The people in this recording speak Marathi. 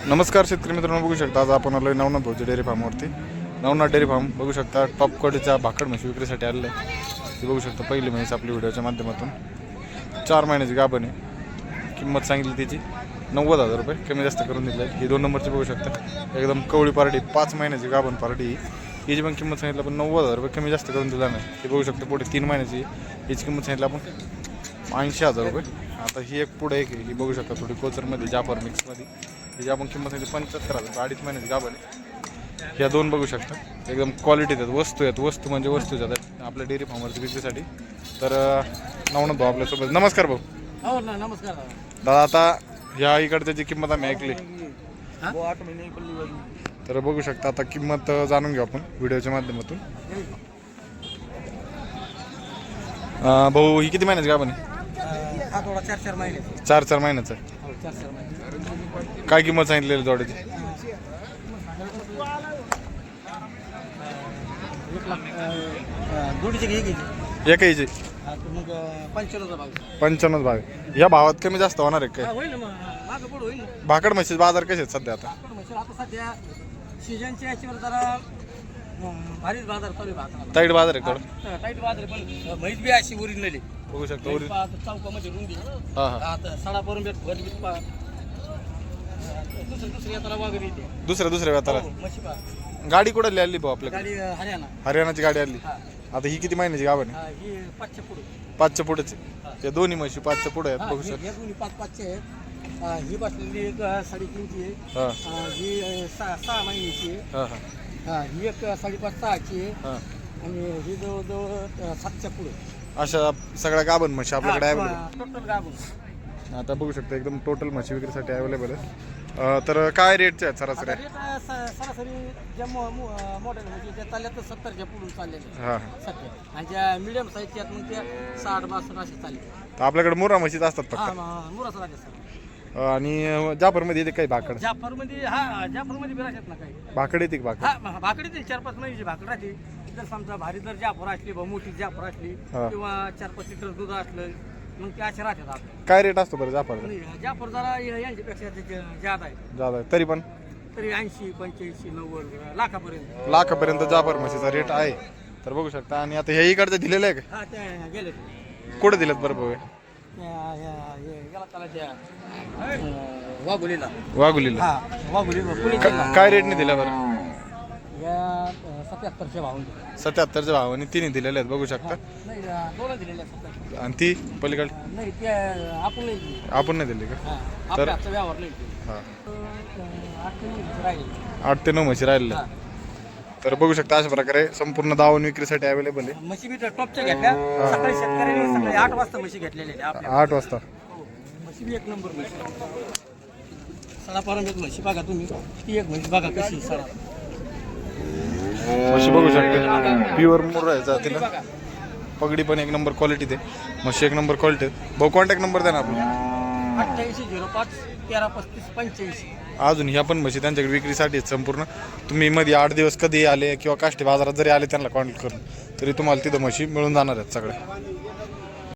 नमस्कार शेतकरी मित्रांनो, बघू शकता आज आपण आलोय नवनाथ भाऊच्या डेअरी फार्मवरती. नवनाथ डेअरी फार्म बघू शकता, टॉप क्वालिटीचा भाकड म्हशी विक्रीसाठी आलेलं आहे. ते बघू शकता पहिली म्हैस आपली व्हिडिओच्या माध्यमातून 4 महिन्याची गाभण आहे. किंमत सांगितली त्याची 90,000 रुपये, कमी जास्त करून दिली आहे. ही 2 नंबरची बघू शकता, एकदम कवळी पार्टी 5 महिन्याची गाभण पार्टी. हिची पण किंमत सांगितलं पण 90,000 रुपये, कमी जास्त करून दिला नाही. हे बघू शकता पुढे 3 महिन्याची हिची किंमत सांगितलं आपण 80,000 रुपये. आता ही एक पुढे एक ही बघू शकता, थोडी कोचरमध्ये जाफर मिक्समध्ये. हिची आपण किंमत सांगितली 75,000, 2.5 महिन्याची गाभण आहे. ह्या 2 बघू शकता, एकदम क्वालिटी आहेत, वस्तू आहेत, वस्तू म्हणजे वस्तू जातात आपल्या डेअरी फार्मवरची विक्रीसाठी. तर नवनाथ भाऊ आपल्यासोबत. नमस्कार भाऊ. हो ना, नमस्कार दादा. आता ह्या इकडच्याची किंमत आम्ही ऐकली, 8 महिने. तर बघू शकता आता किंमत जाणून घेऊ आपण व्हिडिओच्या माध्यमातून. भाऊ ही किती महिन्याची गाभण आहे? हा थोडा 4 महिने. 4 महिन्याचा आहे. हो, 4 महिने. काय किंमत सांगितलेली जोड्याची? 1 लाख जोडीचे घ्यायची. एकाची मग 95 भाग 95 भाग. ह्या भावात कमी जास्त होणार आहे काय? होईल ना, मग मागं पुढं होईल ना. भाकड म्हशीचे बाजार कसे आहेत सध्या आता? पण म्हणजे आता सध्या सीजनच्या याच्यावर जरा भारीच बाजार चालू आहे. टाईट बाजार आहे थोडं. टाईट बाजार आहे, पण म्हैस बी अशी ओरिजिनल आहे. बघू शकता. चौकामध्ये रुंदी. हां हां. आता सडापारून भेट भर बीत पा दुसऱ्या यात्रा वगैरे येते. दुसऱ्या व्याताला म्हशी पा गाडी कुठे आली भाऊ आपल्याकडे? गाडी हरियाणा. हरियाणाची गाडी आली. हा. आता ही किती महिन्याची गाभण आहे? ही 5च्या पुढे. 5च्या पुढेच. या दोन्ही म्हशी 5च्या पुढे आहेत बघू शकता. हे दोन्ही 5-5चे आहेत. ही बसलेली एक 3.5ची आहे. हां ही 6 महिन्याची आहे. हां हां ही एक 5.5-6ची आहे. हां. आणि ही जवळजवळ 7च्या पुढे. अशा सगळ्या गाभण म्हशी आपल्याकडे अवेलेबल. टोटल गाभून. आता बघू शकता एकदम टोटल म्हशी विक्रीसाठी अवेलेबल आहे. तर काय रेटचे आहेत सरासरी? सरासरी ज्या मॉडेल म्हणजे त्या चालल्या तर 70च्या पुढून चाललेल्या हां सध्या. आणि ज्या मिडियम साईजच्या आहेत मग त्या 60-62 असे चालले. तर आपल्याकडे मुरा म्हशीच असतात फक्त. हां, मुराचा राजा सर. आणि जाफरमध्ये येते काही भाकड? जाफरमध्ये जाफरमध्ये बी राहतात ना काही. भाकड येते का? भाकड हा, भाकडी 4-5 महिन्याची भाकड राहते. जर समजा भारी जर जाफर असली, मोठी जाफर असली हा. किंवा 4-5 लिटर दूध असलं मग ते असे राहतात आपले. काय रेट असतो बरं जाफर? आणि जाफर जरा यांच्यापेक्षा जादा आहे. ज्यादा तरी पण तरी 80-85-90 लाखापर्यंत. लाखापर्यंत जाफर म्हशीचा रेट आहे. तर बघू शकता. आणि आता हे इकडचं दिलेलं आहे का? हा, त्या गेले कुठे दिलेत बरं भाऊ? गेला त्याला त्या वाघुलीला. वाघुलीला. हा, वाघुलीला पुणे. काय रेटने दिल्या बरं? या 77च्या भावून. 77च्या भावाने तिन्ही दिलेले आहेत बघू शकता. नाही, 2 दिलेल्या 77. आणि ती पलीकडे नाही, त्या आपण नाही दिली. आपण नाही दिली का? हा, आपल्या हातचा व्यवहार नाही केला. हां. 8 महिने राहिले. 8 ते 9 म्हशी राहिलेल्या हा. आहेत. तर बघू शकता अशा प्रकारे संपूर्ण दावण विक्रीसाठी अवेलेबल आहे. म्हशी बी टॉपच्या घेतल्या. सकाळी शेतकऱ्यांनी सकाळी 8 वाजता म्हशी घेतलेल्या आहेत आपल्या. 8 वाजता. हो, म्हशी बी 1 नंबर म्हशी. सडापारून म्हशी बघा तुम्ही. ती एक म्हशी बघा कशी सडा. म्हशी बघू शकता प्युअर मुर्रा आहे जातीला. पगडी पण 1 नंबर क्वालिटी दे. म्हशी 1 नंबर क्वालिटी. भाऊ कॉन्टॅक्ट नंबर द्या ना आपला. 8805-1335-85. अजून ह्या पण म्हशी त्यांच्याकडे विक्रीसाठी आहेत संपूर्ण. तुम्ही मध्ये 8 दिवस कधी आले किंवा काष्टी बाजारात जरी आले त्यांना कॉन्टॅक्ट करून तरी तुम्हाला तिथं म्हशी मिळून जाणार आहेत सगळ्या.